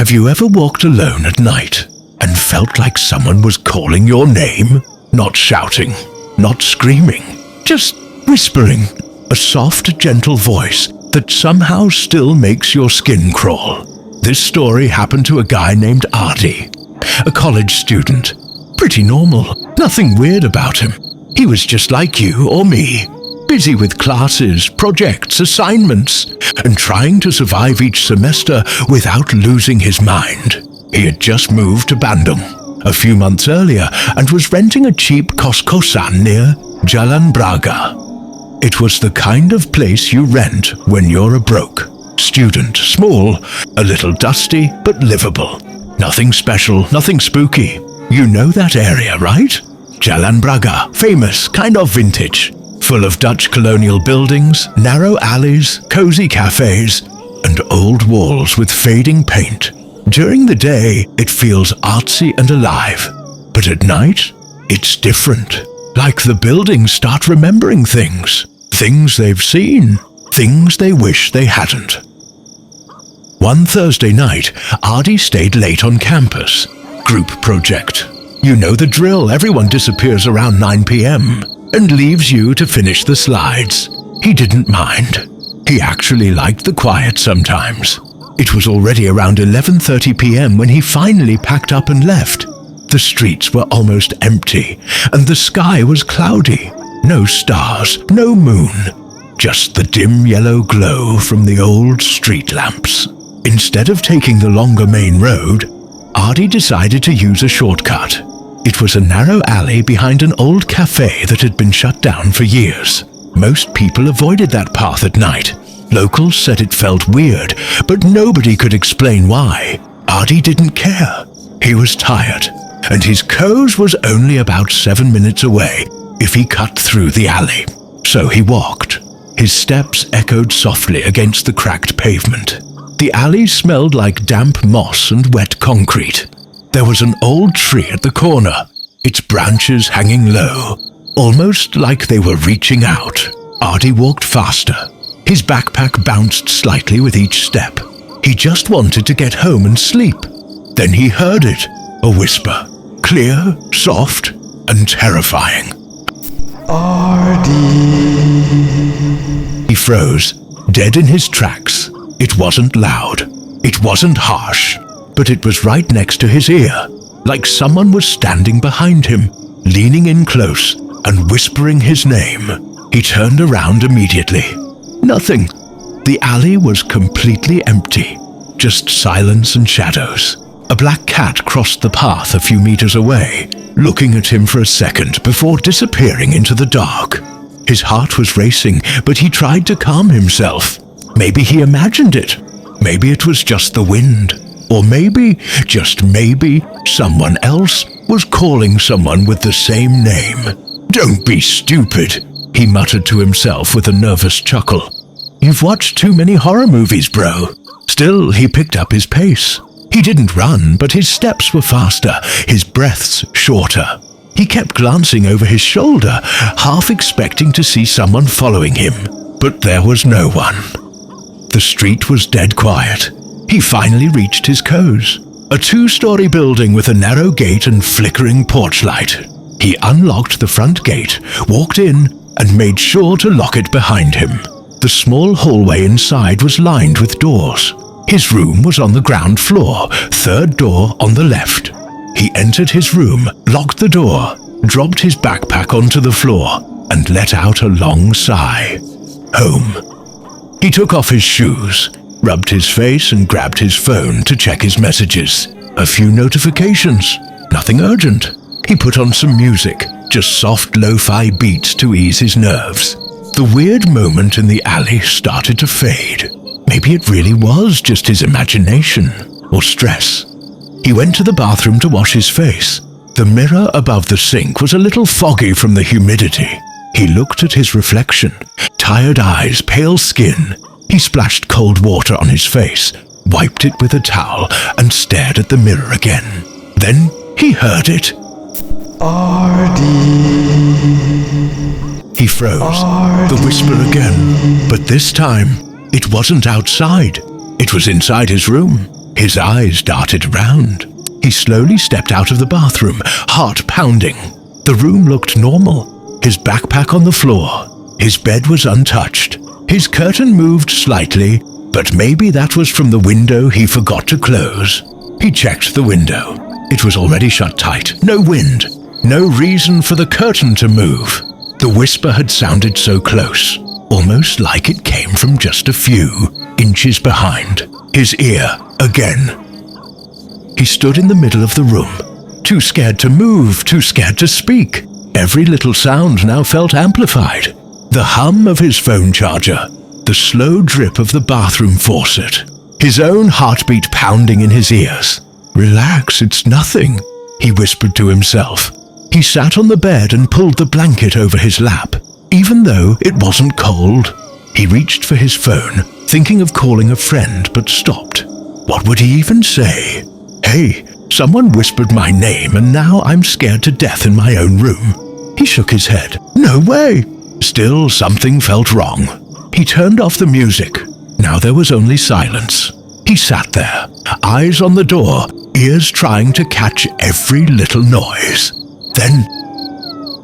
Have you ever walked alone at night and felt like someone was calling your name? Not shouting, not screaming, just whispering. A soft, gentle voice that somehow still makes your skin crawl. This story happened to a guy named Artie, a college student. Pretty normal, nothing weird about him. He was just like you or me, busy with classes, projects, assignments, and trying to survive each semester without losing his mind. He had just moved to Bandung a few months earlier and was renting a cheap kos-kosan near Jalan Braga. It was the kind of place you rent when you're a broke student, small, a little dusty, but livable. Nothing special, nothing spooky. You know that area, right? Jalan Braga, famous, kind of vintage. Full of Dutch colonial buildings, narrow alleys, cozy cafes, and old walls with fading paint. During the day, it feels artsy and alive. But at night, it's different. Like the buildings start remembering things. Things they've seen. Things they wish they hadn't. One Thursday night, Artie stayed late on campus. Group project. You know the drill, everyone disappears around 9 p.m. and leaves you to finish the slides. He didn't mind. He actually liked the quiet sometimes. It was already around 11:30 p.m. when he finally packed up and left. The streets were almost empty, and the sky was cloudy. No stars, no moon. Just the dim yellow glow from the old street lamps. Instead of taking the longer main road, Artie decided to use a shortcut. It was a narrow alley behind an old cafe that had been shut down for years. Most people avoided that path at night. Locals said it felt weird, but nobody could explain why. Artie didn't care. He was tired, and his co's was only about 7 minutes away if he cut through the alley. So he walked. His steps echoed softly against the cracked pavement. The alley smelled like damp moss and wet concrete. There was an old tree at the corner, its branches hanging low, almost like they were reaching out. Artie walked faster. His backpack bounced slightly with each step. He just wanted to get home and sleep. Then he heard it, a whisper, clear, soft, and terrifying. Artie. He froze, dead in his tracks. It wasn't loud. It wasn't harsh. But it was right next to his ear, like someone was standing behind him, leaning in close and whispering his name. He turned around immediately. Nothing. The alley was completely empty, just silence and shadows. A black cat crossed the path a few meters away, looking at him for a second before disappearing into the dark. His heart was racing, but he tried to calm himself. Maybe he imagined it. Maybe it was just the wind. Or maybe, just maybe, someone else was calling someone with the same name. "Don't be stupid," he muttered to himself with a nervous chuckle. "You've watched too many horror movies, bro." Still, he picked up his pace. He didn't run, but his steps were faster, his breaths shorter. He kept glancing over his shoulder, half expecting to see someone following him. But there was no one. The street was dead quiet. He finally reached his co's, a 2-story building with a narrow gate and flickering porch light. He unlocked the front gate, walked in, and made sure to lock it behind him. The small hallway inside was lined with doors. His room was on the ground floor, 3rd door on the left. He entered his room, locked the door, dropped his backpack onto the floor, and let out a long sigh. Home. He took off his shoes, rubbed his face and grabbed his phone to check his messages. A few notifications. Nothing urgent. He put on some music, just soft lo-fi beats to ease his nerves. The weird moment in the alley started to fade. Maybe it really was just his imagination or stress. He went to the bathroom to wash his face. The mirror above the sink was a little foggy from the humidity. He looked at his reflection. Tired eyes, pale skin. He splashed cold water on his face, wiped it with a towel, and stared at the mirror again. Then he heard it. Artie. He froze. The whisper again. But this time, it wasn't outside. It was inside his room. His eyes darted around. He slowly stepped out of the bathroom, heart pounding. The room looked normal. His backpack on the floor. His bed was untouched. His curtain moved slightly, but maybe that was from the window he forgot to close. He checked the window. It was already shut tight. No wind. No reason for the curtain to move. The whisper had sounded so close, almost like it came from just a few inches behind his ear again. He stood in the middle of the room, too scared to move, too scared to speak. Every little sound now felt amplified. The hum of his phone charger, the slow drip of the bathroom faucet, his own heartbeat pounding in his ears. "Relax, it's nothing," he whispered to himself. He sat on the bed and pulled the blanket over his lap, even though it wasn't cold. He reached for his phone, thinking of calling a friend, but stopped. What would he even say? Hey, someone whispered my name and now I'm scared to death in my own room. He shook his head. No way! Still, something felt wrong. He turned off the music. Now there was only silence. He sat there, eyes on the door, ears trying to catch every little noise. Then,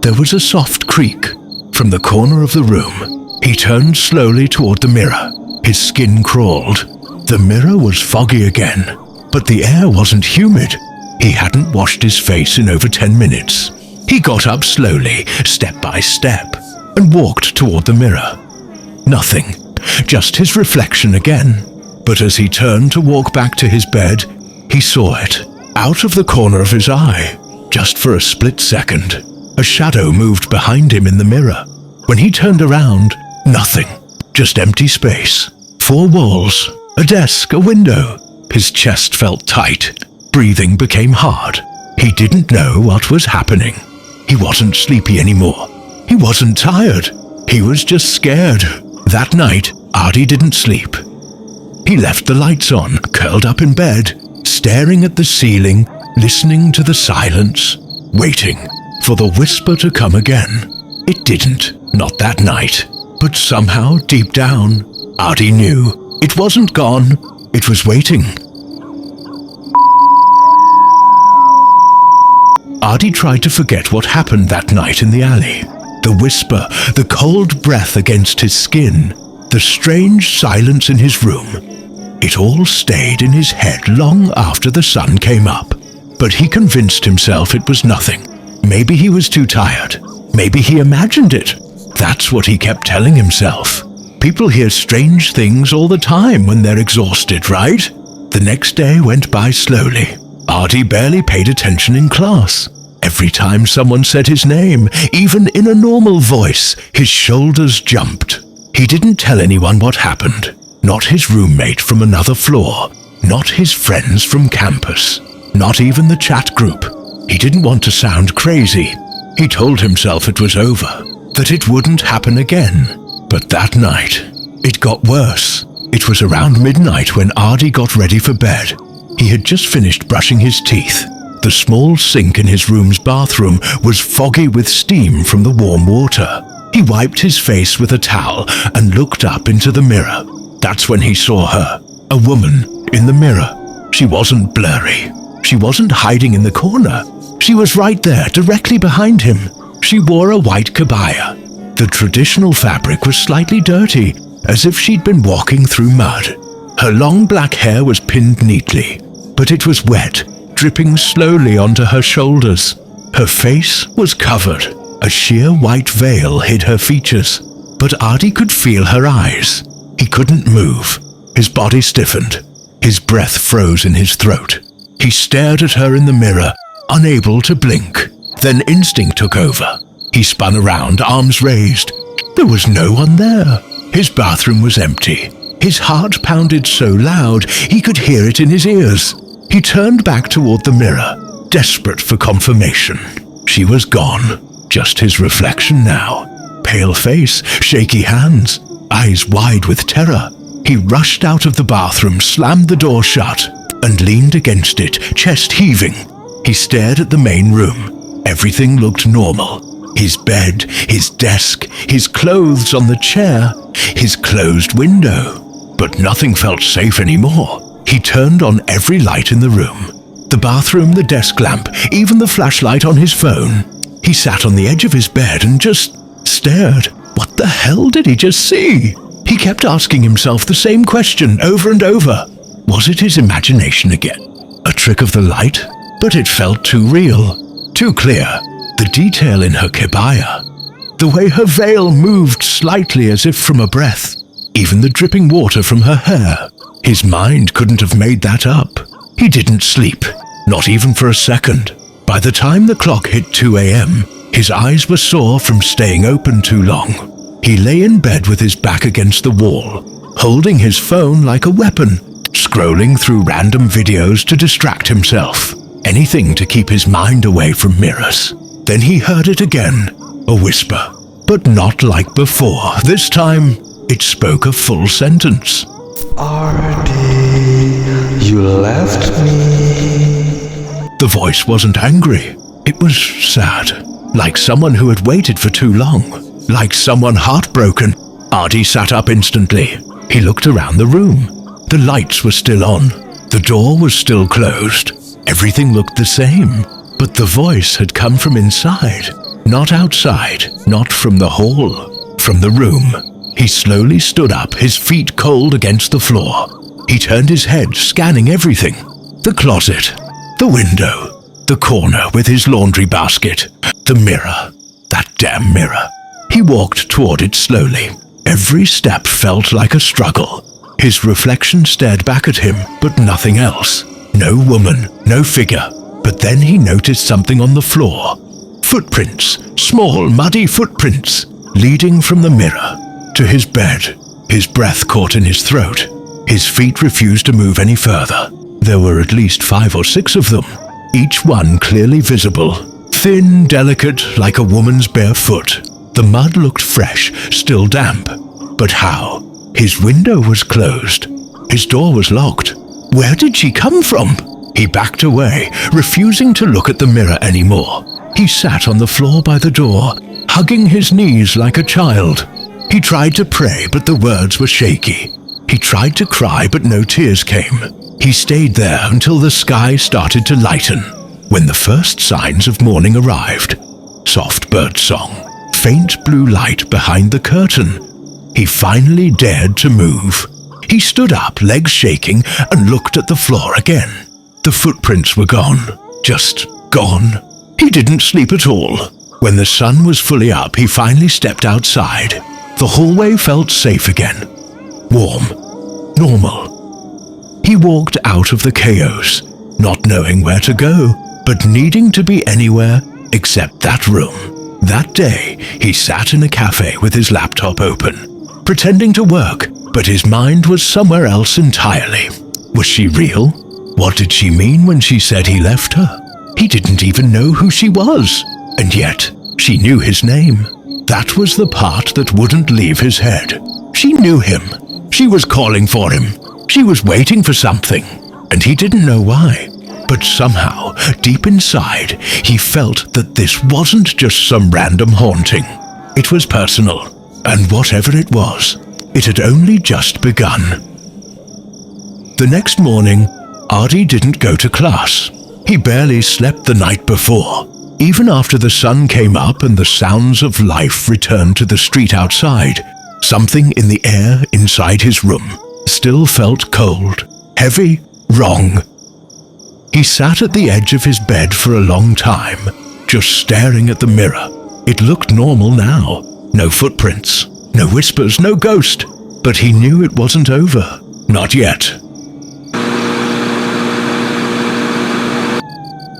there was a soft creak from the corner of the room. He turned slowly toward the mirror. His skin crawled. The mirror was foggy again, but the air wasn't humid. He hadn't washed his face in over 10 minutes. He got up slowly, step by step, and walked toward the mirror. Nothing, just his reflection again. But as he turned to walk back to his bed, he saw it, out of the corner of his eye. Just for a split second, a shadow moved behind him in the mirror. When he turned around, nothing, just empty space. 4 walls, a desk, a window. His chest felt tight. Breathing became hard. He didn't know what was happening. He wasn't sleepy anymore. He wasn't tired. He was just scared. That night, Artie didn't sleep. He left the lights on, curled up in bed, staring at the ceiling, listening to the silence, waiting for the whisper to come again. It didn't, not that night. But somehow, deep down, Artie knew it wasn't gone. It was waiting. Artie tried to forget what happened that night in the alley. The whisper, the cold breath against his skin, the strange silence in his room. It all stayed in his head long after the sun came up. But he convinced himself it was nothing. Maybe he was too tired. Maybe he imagined it. That's what he kept telling himself. People hear strange things all the time when they're exhausted, right? The next day went by slowly. Artie barely paid attention in class. Every time someone said his name, even in a normal voice, his shoulders jumped. He didn't tell anyone what happened. Not his roommate from another floor. Not his friends from campus. Not even the chat group. He didn't want to sound crazy. He told himself it was over, that it wouldn't happen again. But that night, it got worse. It was around midnight when Artie got ready for bed. He had just finished brushing his teeth. The small sink in his room's bathroom was foggy with steam from the warm water. He wiped his face with a towel and looked up into the mirror. That's when he saw her, a woman, in the mirror. She wasn't blurry. She wasn't hiding in the corner. She was right there, directly behind him. She wore a white kabaya. The traditional fabric was slightly dirty, as if she'd been walking through mud. Her long black hair was pinned neatly, but it was wet, dripping slowly onto her shoulders. Her face was covered. A sheer white veil hid her features, but Artie could feel her eyes. He couldn't move. His body stiffened. His breath froze in his throat. He stared at her in the mirror, unable to blink. Then instinct took over. He spun around, arms raised. There was no one there. His bathroom was empty. His heart pounded so loud he could hear it in his ears. He turned back toward the mirror, desperate for confirmation. She was gone. Just his reflection now. Pale face, shaky hands, eyes wide with terror. He rushed out of the bathroom, slammed the door shut, and leaned against it, chest heaving. He stared at the main room. Everything looked normal. His bed, his desk, his clothes on the chair, his closed window. But nothing felt safe anymore. He turned on every light in the room. The bathroom, the desk lamp, even the flashlight on his phone. He sat on the edge of his bed and just stared. What the hell did he just see? He kept asking himself the same question over and over. Was it his imagination again? A trick of the light? But it felt too real, too clear. The detail in her kebaya. The way her veil moved slightly as if from a breath. Even the dripping water from her hair. His mind couldn't have made that up. He didn't sleep, not even for a second. By the time the clock hit 2 a.m., his eyes were sore from staying open too long. He lay in bed with his back against the wall, holding his phone like a weapon, scrolling through random videos to distract himself. Anything to keep his mind away from mirrors. Then he heard it again, a whisper, but not like before. This time, it spoke a full sentence. Artie, you left me. The voice wasn't angry. It was sad, like someone who had waited for too long, like someone heartbroken. Artie sat up instantly. He looked around the room. The lights were still on. The door was still closed. Everything looked the same, but the voice had come from inside, not outside, not from the hall, from the room. He slowly stood up, his feet cold against the floor. He turned his head, scanning everything. The closet, the window, the corner with his laundry basket, the mirror, that damn mirror. He walked toward it slowly. Every step felt like a struggle. His reflection stared back at him, but nothing else. No woman, no figure. But then he noticed something on the floor. Footprints, small, muddy footprints, leading from the mirror to his bed. His breath caught in his throat. His feet refused to move any further. There were at least 5 or 6 of them, each one clearly visible. Thin, delicate, like a woman's bare foot. The mud looked fresh, still damp. But how? His window was closed. His door was locked. Where did she come from? He backed away, refusing to look at the mirror anymore. He sat on the floor by the door, hugging his knees like a child. He tried to pray, but the words were shaky. He tried to cry, but no tears came. He stayed there until the sky started to lighten. When the first signs of morning arrived, soft bird song, faint blue light behind the curtain, he finally dared to move. He stood up, legs shaking, and looked at the floor again. The footprints were gone, just gone. He didn't sleep at all. When the sun was fully up, he finally stepped outside. The hallway felt safe again. Warm. Normal. He walked out of the chaos, not knowing where to go, but needing to be anywhere except that room. That day, he sat in a cafe with his laptop open, pretending to work, but his mind was somewhere else entirely. Was she real? What did she mean when she said he left her? He didn't even know who she was, and yet she knew his name. That was the part that wouldn't leave his head. She knew him. She was calling for him. She was waiting for something, and he didn't know why. But somehow, deep inside, he felt that this wasn't just some random haunting. It was personal, and whatever it was, it had only just begun. The next morning, Artie didn't go to class. He barely slept the night before. Even after the sun came up and the sounds of life returned to the street outside, something in the air inside his room still felt cold, heavy, wrong. He sat at the edge of his bed for a long time, just staring at the mirror. It looked normal now. No footprints, no whispers, no ghost. But he knew it wasn't over. Not yet.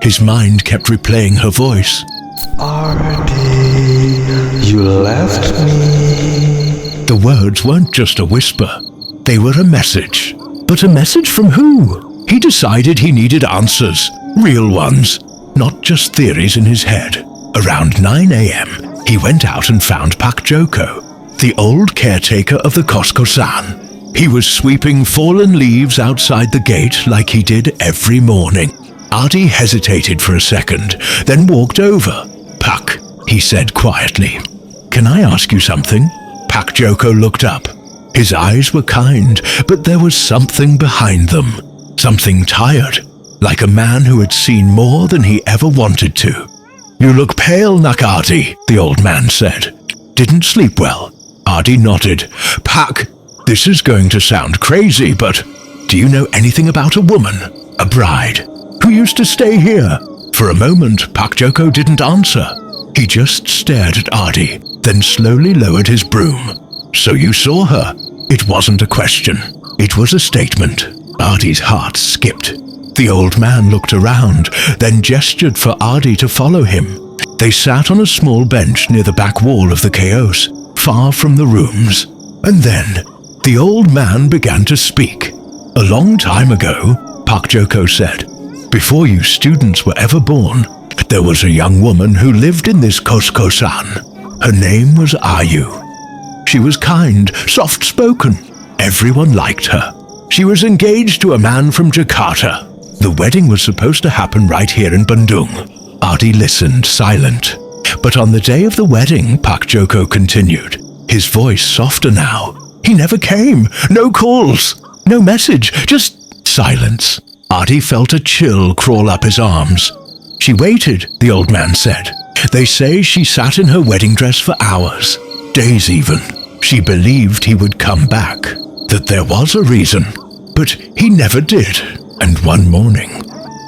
His mind kept replaying her voice. Artie, you left me. The words weren't just a whisper. They were a message. But a message from who? He decided he needed answers. Real ones. Not just theories in his head. Around 9 a.m., he went out and found Pak Joko, the old caretaker of the Kos-kosan. He was sweeping fallen leaves outside the gate like he did every morning. Artie hesitated for a second, then walked over. "Pak," he said quietly. "Can I ask you something?" Pak Joko looked up. His eyes were kind, but there was something behind them. something tired, like a man who had seen more than he ever wanted to. "You look pale, Nakati," the old man said. "Didn't sleep well?" Artie nodded. "Pak, this is going to sound crazy, but do you know anything about a woman, a bride, who used to stay here?" For a moment, Pak Joko didn't answer. He just stared at Artie, then slowly lowered his broom. "So you saw her?" It wasn't a question. It was a statement. Artie's heart skipped. The old man looked around, then gestured for Artie to follow him. They sat on a small bench near the back wall of the chaos, far from the rooms. And then, the old man began to speak. "A long time ago," Pak Joko said, "before you students were ever born, there was a young woman who lived in this kos-kosan. Her name was Ayu. She was kind, soft-spoken. Everyone liked her. She was engaged to a man from Jakarta. The wedding was supposed to happen right here in Bandung." Artie listened, silent. "But on the day of the wedding," Pak Joko continued, his voice softer now, "he never came. No calls, no message, just silence." Artie felt a chill crawl up his arms. "She waited," the old man said. "They say she sat in her wedding dress for hours, days even. She believed he would come back, that there was a reason, but he never did. And one morning,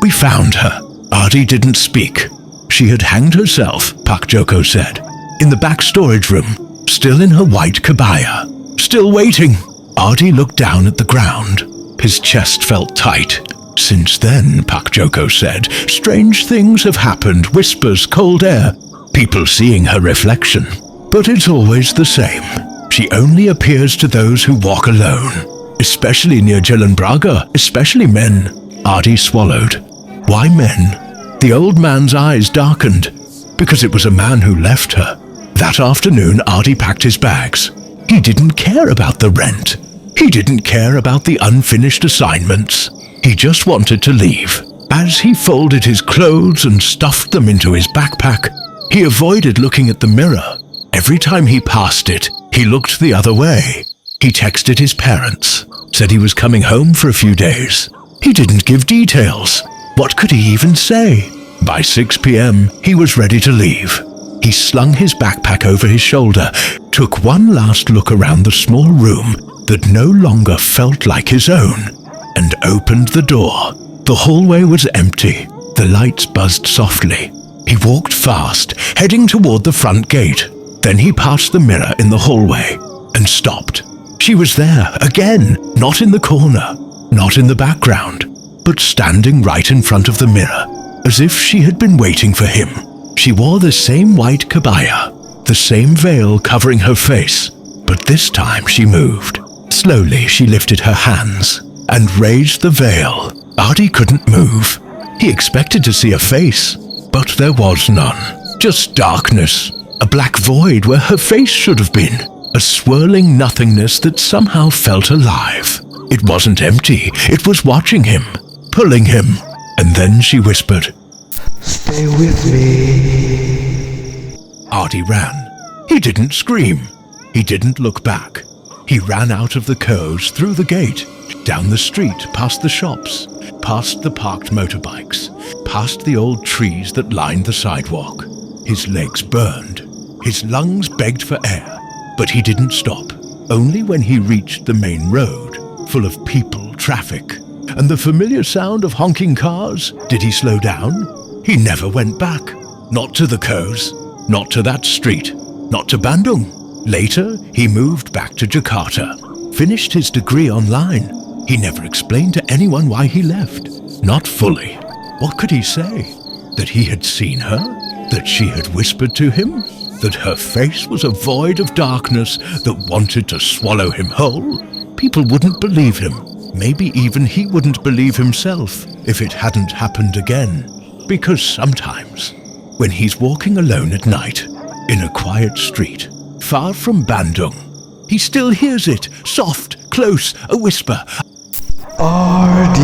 we found her." Artie didn't speak. "She had hanged herself," Pak Joko said, "in the back storage room, still in her white kabaya, still waiting." Artie looked down at the ground. His chest felt tight. "Since then," Pak Joko said, "strange things have happened, whispers, cold air, people seeing her reflection. But it's always the same. She only appears to those who walk alone, especially near Jalan Braga, especially men." Artie swallowed. "Why men?" The old man's eyes darkened. "Because it was a man who left her. That afternoon, Artie packed his bags. He didn't care about the rent. He didn't care about the unfinished assignments. He just wanted to leave. As he folded his clothes and stuffed them into his backpack, he avoided looking at the mirror. Every time he passed it, he looked the other way. He texted his parents, said he was coming home for a few days. He didn't give details. What could he even say? By 6 p.m., he was ready to leave. He slung his backpack over his shoulder, took one last look around the small room that no longer felt like his own, and opened the door. The hallway was empty. The lights buzzed softly. He walked fast, heading toward the front gate. Then he passed the mirror in the hallway and stopped. She was there again, not in the corner, not in the background, but standing right in front of the mirror, as if she had been waiting for him. She wore the same white kabaya, the same veil covering her face, but this time she moved. Slowly she lifted her hands and raised the veil. Artie couldn't move. He expected to see a face, but there was none. Just darkness, a black void where her face should have been, a swirling nothingness that somehow felt alive. It wasn't empty, it was watching him, pulling him. And then she whispered, "Stay with me." Artie ran. He didn't scream. He didn't look back. He ran out of the coves, through the gate, down the street, past the shops, past the parked motorbikes, past the old trees that lined the sidewalk. His legs burned. His lungs begged for air. But he didn't stop. Only when he reached the main road, full of people, traffic, and the familiar sound of honking cars, did he slow down. He never went back. Not to the coves, not to that street, not to Bandung. Later, he moved back to Jakarta, finished his degree online. He never explained to anyone why he left. Not fully. What could he say? That he had seen her? That she had whispered to him? That her face was a void of darkness that wanted to swallow him whole? People wouldn't believe him. Maybe even he wouldn't believe himself if it hadn't happened again. Because sometimes, when he's walking alone at night, in a quiet street, far from Bandung, he still hears it, soft, close, a whisper. Artie.